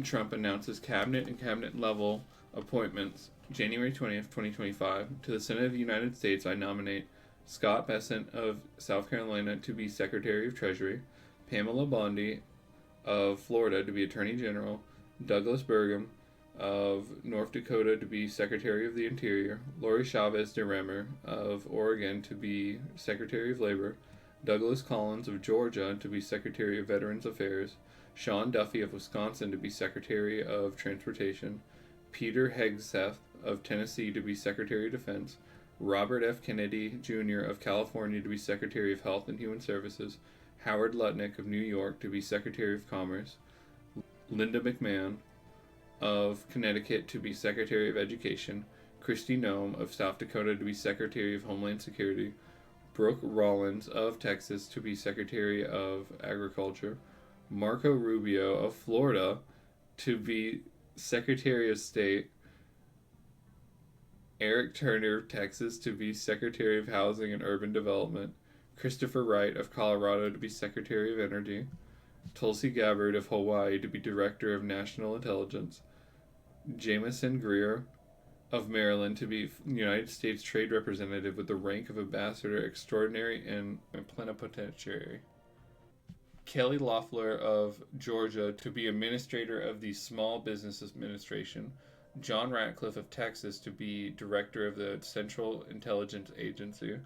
Trump announces cabinet and cabinet-level appointments. January 20th, 2025. To the Senate of the United States, I nominate Scott Bessent of South Carolina to be Secretary of Treasury, Pamela Bondi of Florida to be Attorney General, Douglas Burgum of North Dakota to be Secretary of the Interior, Lori Chavez DeRemer of Oregon to be Secretary of Labor, Douglas Collins of Georgia to be Secretary of Veterans Affairs, Sean Duffy of Wisconsin to be Secretary of Transportation, Peter Hegseth of Tennessee to be Secretary of Defense, Robert F. Kennedy Jr. of California to be Secretary of Health and Human Services, Howard Lutnick of New York to be Secretary of Commerce, Linda McMahon of Connecticut to be Secretary of Education, Kristi Noem of South Dakota to be Secretary of Homeland Security, Brooke Rollins of Texas to be Secretary of Agriculture, Marco Rubio of Florida to be Secretary of State, Eric Turner of Texas to be Secretary of Housing and Urban Development, Christopher Wright of Colorado to be Secretary of Energy, Tulsi Gabbard of Hawaii to be Director of National Intelligence, Jamieson Greer of Maryland to be United States Trade Representative with the rank of Ambassador Extraordinary and Plenipotentiary, Kelly Loeffler of Georgia to be Administrator of the Small Business Administration, John Ratcliffe of Texas to be Director of the Central Intelligence Agency,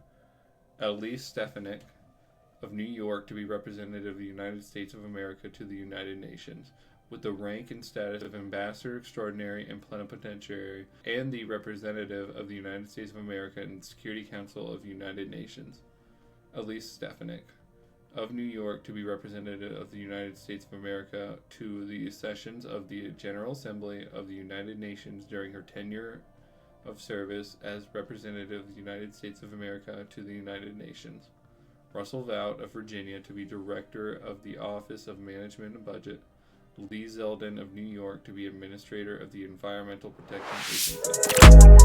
Elise Stefanik of New York to be Representative of the United States of America to the United Nations, with the rank and status of Ambassador Extraordinary and Plenipotentiary, and the Representative of the United States of America in the Security Council of the United Nations, Elise Stefanik of New York to be Representative of the United States of America to the sessions of the General Assembly of the United Nations during her tenure of service as Representative of the United States of America to the United Nations, Russell Vought of Virginia to be Director of the Office of Management and Budget, Lee Zeldin of New York to be Administrator of the Environmental Protection Agency.